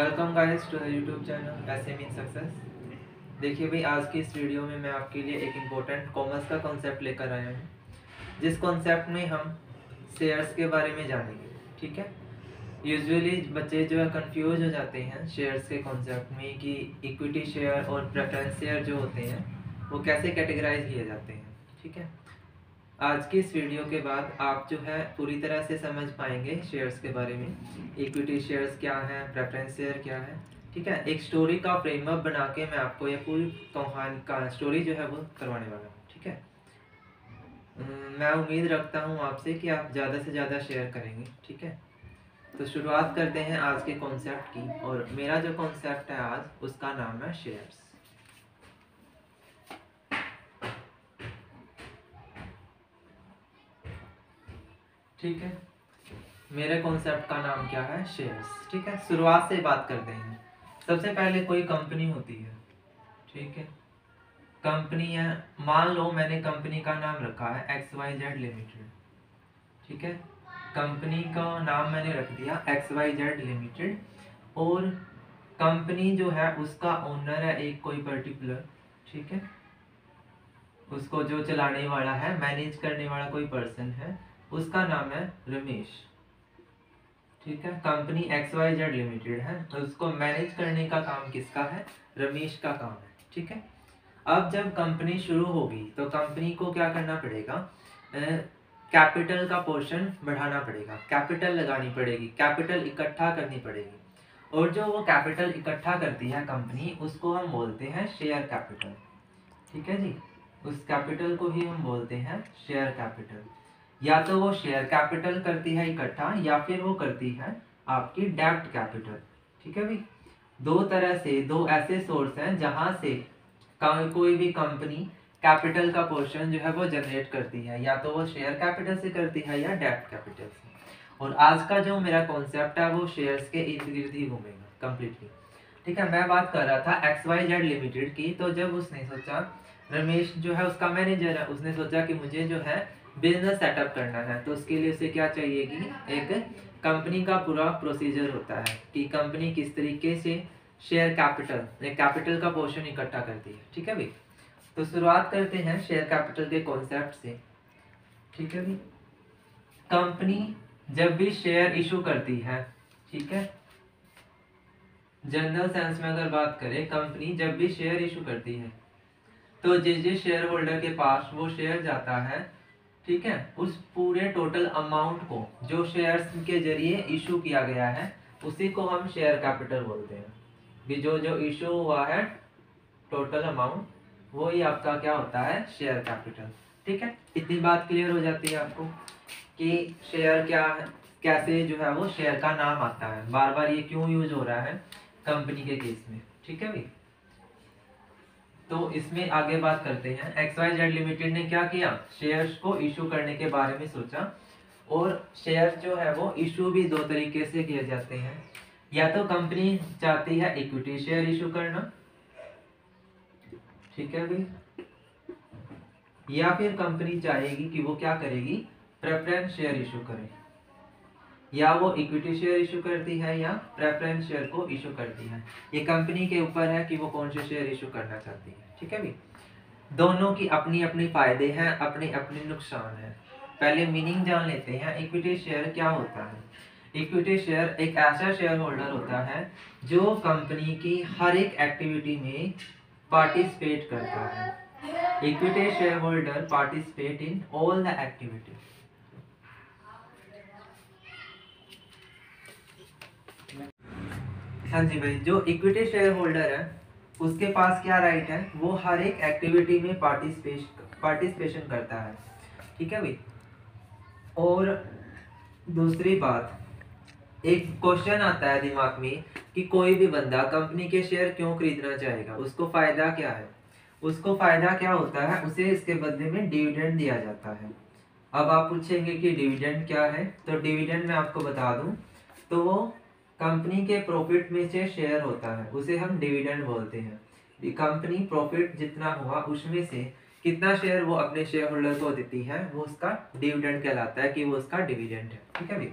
Welcome guys to the YouTube channel ऐसे mean success. देखिए भाई, आज की इस वीडियो में मैं आपके लिए एक इम्पोर्टेंट कॉमर्स का कॉन्सेप्ट लेकर आया हूँ, जिस कॉन्सेप्ट में हम शेयर्स के बारे में जानेंगे। ठीक है। यूजुअली बच्चे जो है कंफ्यूज हो जाते हैं शेयर्स के कॉन्सेप्ट में कि इक्विटी शेयर और प्रेफरेंस शेयर जो होते हैं वो कैसे कैटेगराइज किए जाते हैं। ठीक है। आज की इस वीडियो के बाद आप जो है पूरी तरह से समझ पाएंगे शेयर्स के बारे में, इक्विटी शेयर्स क्या है, प्रेफरेंस शेयर क्या है। ठीक है। एक स्टोरी का फ्रेमवर्क बना के मैं आपको ये पूरी कहानी का स्टोरी जो है वो करवाने वाला हूँ। ठीक है। मैं उम्मीद रखता हूँ आपसे कि आप ज़्यादा से ज़्यादा शेयर करेंगे। ठीक है। तो शुरुआत करते हैं आज के कॉन्सेप्ट की, और मेरा जो कॉन्सेप्ट है आज उसका नाम है शेयर्स। ठीक है। मेरे कॉन्सेप्ट का नाम क्या है? शेयर्स। ठीक है। शुरुआत से बात करते हैं। सबसे पहले कोई कंपनी होती है। ठीक है। कंपनी है, मान लो मैंने कंपनी का नाम रखा है XYZ लिमिटेड। ठीक है। कंपनी का नाम मैंने रख दिया XYZ लिमिटेड, और कंपनी जो है उसका ओनर है एक कोई पर्टिकुलर। ठीक है। उसको जो चलाने वाला है, मैनेज करने वाला कोई पर्सन है, उसका नाम है रमेश। ठीक है। कंपनी XYZ लिमिटेड है, तो उसको मैनेज करने का काम किसका है? रमेश का काम है। ठीक है। अब जब कंपनी शुरू होगी तो कंपनी को क्या करना पड़ेगा? कैपिटल का पोर्शन बढ़ाना पड़ेगा, कैपिटल लगानी पड़ेगी, कैपिटल इकट्ठा करनी पड़ेगी। और जो वो कैपिटल इकट्ठा करती है कंपनी, उसको हम बोलते हैं शेयर कैपिटल। ठीक है जी। उस कैपिटल को ही हम बोलते हैं शेयर कैपिटल। या तो वो शेयर कैपिटल करती है इकट्ठा, या फिर वो करती है आपकी डेब्ट कैपिटल। ठीक है भाई। दो तरह से, दो ऐसे सोर्स हैं जहां से कोई भी कंपनी कैपिटल का पोर्शन जो है वो जनरेट करती है, या तो वो शेयर कैपिटल से करती है या डेब्ट कैपिटल से। और आज का जो मेरा कॉन्सेप्ट है वो शेयर्स के इर्द गिर्द ही घूमेगा कंप्लीटली। ठीक है। मैं बात कर रहा था XYZ लिमिटेड की। तो जब उसने सोचा, रमेश जो है उसका मैनेजर है, उसने सोचा कि मुझे जो है बिजनेस सेटअप करना है, तो उसके लिए उसे क्या चाहिए कि एक कंपनी का पूरा प्रोसीजर होता है कि कंपनी किस तरीके से शेयर कैपिटल का पोर्शन इकट्ठा करती है। ठीक है भाई। तो शुरुआत करते हैं शेयर कैपिटल के कॉन्सेप्ट से। ठीक है भाई। कंपनी जब भी शेयर इशू करती है, ठीक है, जनरल सेंस में अगर बात करें, कंपनी जब भी शेयर इशू करती है तो जिस शेयर होल्डर के पास वो शेयर जाता है, ठीक है, उस पूरे टोटल अमाउंट को जो शेयर्स के जरिए इशू किया गया है उसी को हम शेयर कैपिटल बोलते हैं। कि जो जो इशू हुआ है टोटल अमाउंट, वो ही आपका क्या होता है? Share capital. ठीक है। इतनी बात क्लियर हो जाती है आपको कि शेयर क्या है, कैसे जो है वो शेयर का नाम आता है, बार बार ये क्यों यूज हो रहा है कंपनी के केस में। ठीक है भाई। तो इसमें आगे बात करते हैं। XYZ लिमिटेड ने क्या किया? शेयर्स को इशू करने के बारे में सोचा। और शेयर जो है वो इशू भी दो तरीके से किए जाते हैं। या तो कंपनी चाहती है इक्विटी शेयर इशू करना, ठीक है भाई, या फिर कंपनी चाहेगी कि वो क्या करेगी? प्रेफरेंस शेयर इशू करे। या वो इक्विटी शेयर इशू करती है या प्रेफरेंस शेयर को इशू करती है। ये कंपनी के ऊपर है कि वो कौन से शेयर इशू करना चाहती है। ठीक है भाई। दोनों की अपनी अपनी फायदे हैं, अपने अपने नुकसान हैं। पहले मीनिंग जान लेते हैं। इक्विटी शेयर क्या होता है? इक्विटी शेयर एक ऐसा शेयर होल्डर होता है जो कंपनी की हर एक एक्टिविटी में पार्टिसिपेट करता है। Equity share holder participate in all the activity. हाँ जी भाई, जो इक्विटी शेयर होल्डर है उसके पास क्या राइट है? वो हर एक एक्टिविटी में पार्टिसिपेशन करता है। ठीक है भाई। और दूसरी बात, एक क्वेश्चन आता है दिमाग में कि कोई भी बंदा कंपनी के शेयर क्यों खरीदना चाहेगा, उसको फायदा क्या है? उसको फायदा क्या होता है? उसे इसके बदले में डिविडेंड दिया जाता है। अब आप पूछेंगे कि डिविडेंड क्या है? तो डिविडेंड मैं आपको बता दूं, तो वो कंपनी के प्रॉफिट में से शेयर होता है, उसे हम डिविडेंड बोलते हैं। कंपनी प्रॉफिट जितना हुआ उसमें से कितना शेयर वो अपने शेयर होल्डर को देती है, वो उसका डिविडेंड कहलाता है, कि वो उसका डिविडेंड है। ठीक है भाई।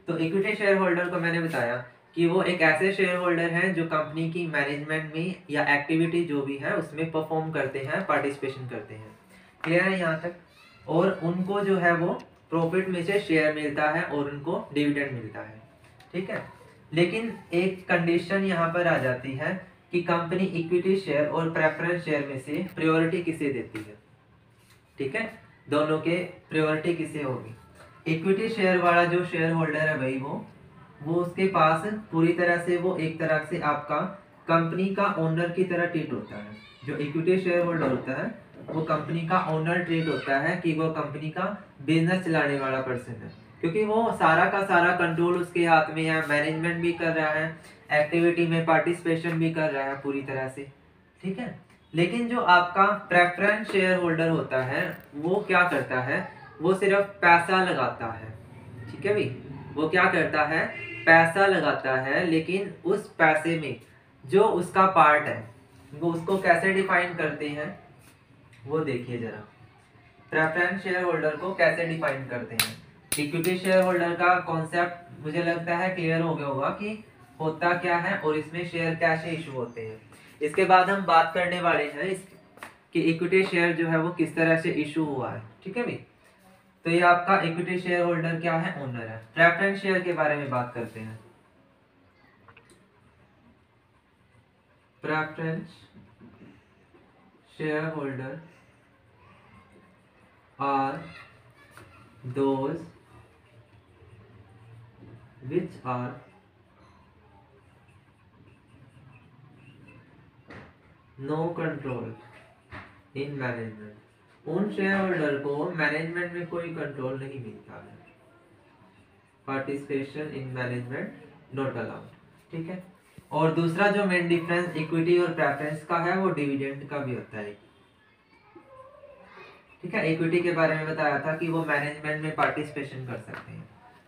तो इक्विटी शेयर होल्डर को मैंने बताया कि वो एक ऐसे शेयर होल्डर हैं जो कंपनी की मैनेजमेंट में या एक्टिविटी जो भी है उसमें परफॉर्म करते हैं, पार्टिसिपेशन करते हैं। क्लियर है यहाँ तक? और उनको जो है वो प्रॉफिट में से शेयर मिलता है और उनको डिविडेंड मिलता है। ठीक है, लेकिन एक कंडीशन यहाँ पर आ जाती है कि कंपनी इक्विटी शेयर और प्रेफरेंस शेयर में से प्रायोरिटी किसे देती है। ठीक है, दोनों के प्रायोरिटी किसे होगी? इक्विटी शेयर वाला जो शेयर होल्डर है भाई वो उसके पास पूरी तरह से वो एक तरह से आपका कंपनी का ओनर की तरह ट्रीट होता है। जो इक्विटी शेयर होल्डर होता है वो कंपनी का ओनर ट्रीट होता है कि वो कंपनी का बिजनेस चलाने वाला पर्सन है, क्योंकि वो सारा का सारा कंट्रोल उसके हाथ में है, मैनेजमेंट भी कर रहा है, एक्टिविटी में पार्टिसिपेशन भी कर रहा है पूरी तरह से। ठीक है, लेकिन जो आपका प्रेफरेंस शेयर होल्डर होता है वो क्या करता है? वो सिर्फ पैसा लगाता है। ठीक है भाई, वो क्या करता है? पैसा लगाता है, लेकिन उस पैसे में जो उसका पार्ट है वो उसको कैसे डिफाइन करते हैं वो देखिए जरा। प्रेफरेंस शेयर होल्डर को कैसे डिफाइन करते हैं? इक्विटी शेयर होल्डर का कॉन्सेप्ट मुझे लगता है क्लियर हो गया होगा कि होता क्या है और इसमें शेयर कैसे इशू होते हैं। इसके बाद हम बात करने वाले हैं कि इक्विटी शेयर जो है वो किस तरह से इशू हुआ है। ठीक है भाई, तो ये आपका इक्विटी शेयर होल्डर क्या है? ओनर है। प्रेफरेंस शेयर के बारे में बात करते हैं। Preference share holder are those which are no control in management। उन शेयर होल्डर को मैनेजमेंट में कोई कंट्रोल नहीं मिलता है। Participation in management not allowed. ठीक है, और दूसरा जो मेन डिफरेंस इक्विटी और प्रेफरेंस का है वो डिविडेंड का भी होता है। ठीक है, इक्विटी के बारे में बताया था कि वो मैनेजमेंट में पार्टिसिपेशन कर सकते हैं।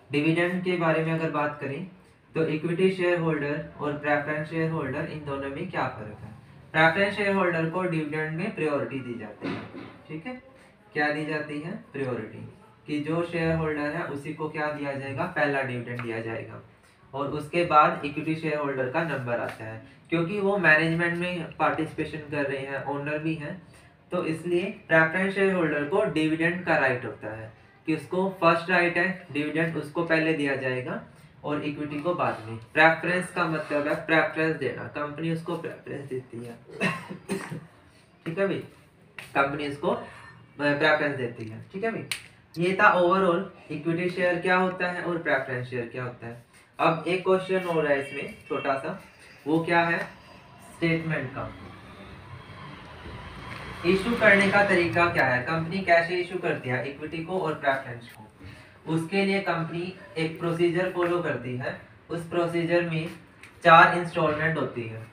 डिविडेंड के बारे में अगर बात करें तो इक्विटी शेयर होल्डर और प्रेफरेंस शेयर होल्डर इन दोनों में क्या फर्क है? प्रेफरेंस शेयर होल्डर को डिविडेंड में प्रायोरिटी दी जाती है। ठीक है, क्या दी जाती है? प्रायोरिटी, कि जो शेयर होल्डर है उसी को क्या दिया जाएगा? पहला डिविडेंड दिया जाएगा, और उसके बाद इक्विटी शेयर होल्डर का नंबर आता है, क्योंकि वो मैनेजमेंट में पार्टिसिपेशन कर रहे हैं, ओनर भी हैं, तो इसलिए प्रेफरेंस शेयर होल्डर को डिविडेंड का राइट होता है कि उसको फर्स्ट राइट है, डिविडेंड उसको पहले दिया जाएगा और इक्विटी को बाद में। प्रेफरेंस का मतलब है प्रेफरेंस देना, कंपनी उसको प्रेफरेंस देती है। ठीक है भाई, कंपनी उसको प्रेफरेंस देती है। ठीक है भाई, ये था ओवरऑल इक्विटी शेयर क्या होता है और प्रेफरेंस शेयर क्या होता है। अब एक क्वेश्चन हो रहा है इसमें छोटा सा, वो क्या है? स्टेटमेंट का इशू करने का तरीका क्या है? कंपनी कैसे इशू करती है इक्विटी को और प्रेफरेंस को? उसके लिए कंपनी एक प्रोसीजर फॉलो करती है। उस प्रोसीजर में 4 इंस्टॉलमेंट होती है।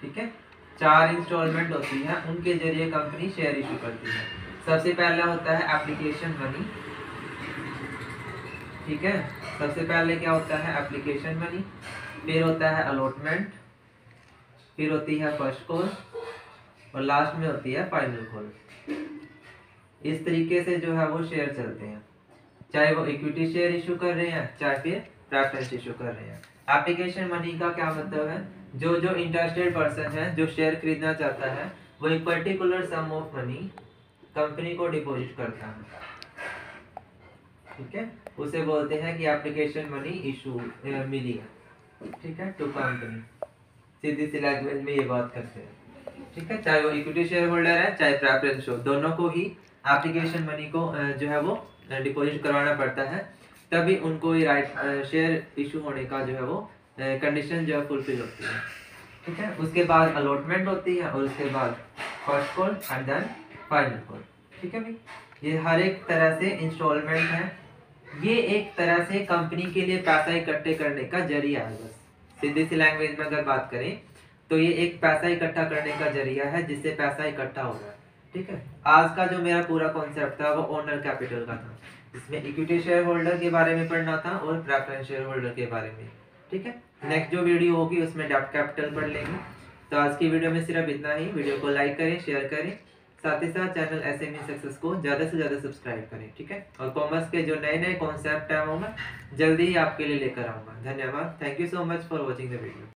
ठीक है, 4 इंस्टॉलमेंट होती है, उनके जरिए कंपनी शेयर इशू करती है। सबसे पहला होता है एप्लीकेशन मनी। ठीक है, सबसे पहले क्या होता है? Application money. फिर होता है अलॉटमेंट, फिर होती है फर्स्ट कॉल, और लास्ट में होती है फाइनल कॉल। इस तरीके से जो है वो शेयर चलते हैं, चाहे वो इक्विटी शेयर इशू कर रहे हैं चाहे फिर प्रेफरेंस इशू कर रहे हैं। एप्लीकेशन मनी का क्या मतलब है? जो जो इंटरेस्टेड पर्सन है जो शेयर खरीदना चाहता है वो एक particular sum of money company को डिपॉजिट करता है। ठीक है, उसे बोलते हैं कि एप्लीकेशन मनी इशू मिली है। ठीक है, टू कंपनी, सीधी सी लैंग्वेज में ये बात करते हैं। ठीक है, चाहे वो इक्विटी शेयर होल्डर है चाहे प्रेफरेंस हो, दोनों को ही एप्लीकेशन मनी को जो है वो डिपॉजिट करवाना पड़ता है, तभी उनको ये राइट शेयर इशू होने का जो है वो कंडीशन जो है फुलफिल होती है। ठीक है, उसके बाद अलॉटमेंट होती है और उसके बाद first call and then final call. ठीक है भाई, ये हर एक तरह से इंस्टॉलमेंट है। ये एक तरह से कंपनी के लिए पैसा इकट्ठे करने का जरिया है। बस सीधी सी लैंग्वेज में अगर बात करें तो ये एक पैसा इकट्ठा करने का जरिया है जिससे पैसा इकट्ठा हो रहा है। ठीक है, आज का जो मेरा पूरा कॉन्सेप्ट था वो ओनर कैपिटल का था, इसमें इक्विटी शेयर होल्डर के बारे में पढ़ना था और प्रेफरेंस शेयर होल्डर के बारे में। ठीक है, नेक्स्ट जो वीडियो होगी उसमें डेब्ट कैपिटल पढ़ लेंगे। तो आज की वीडियो में सिर्फ इतना ही। वीडियो को लाइक करें, शेयर करें, साथ ही साथ चैनल SME सक्सेस को ज़्यादा से ज़्यादा सब्सक्राइब करें, ठीक है। और कॉमर्स के जो नए नए कॉन्सेप्ट हैं वो मैं जल्दी ही आपके लिए लेकर आऊँगा। धन्यवाद। Thank you so much for watching the video.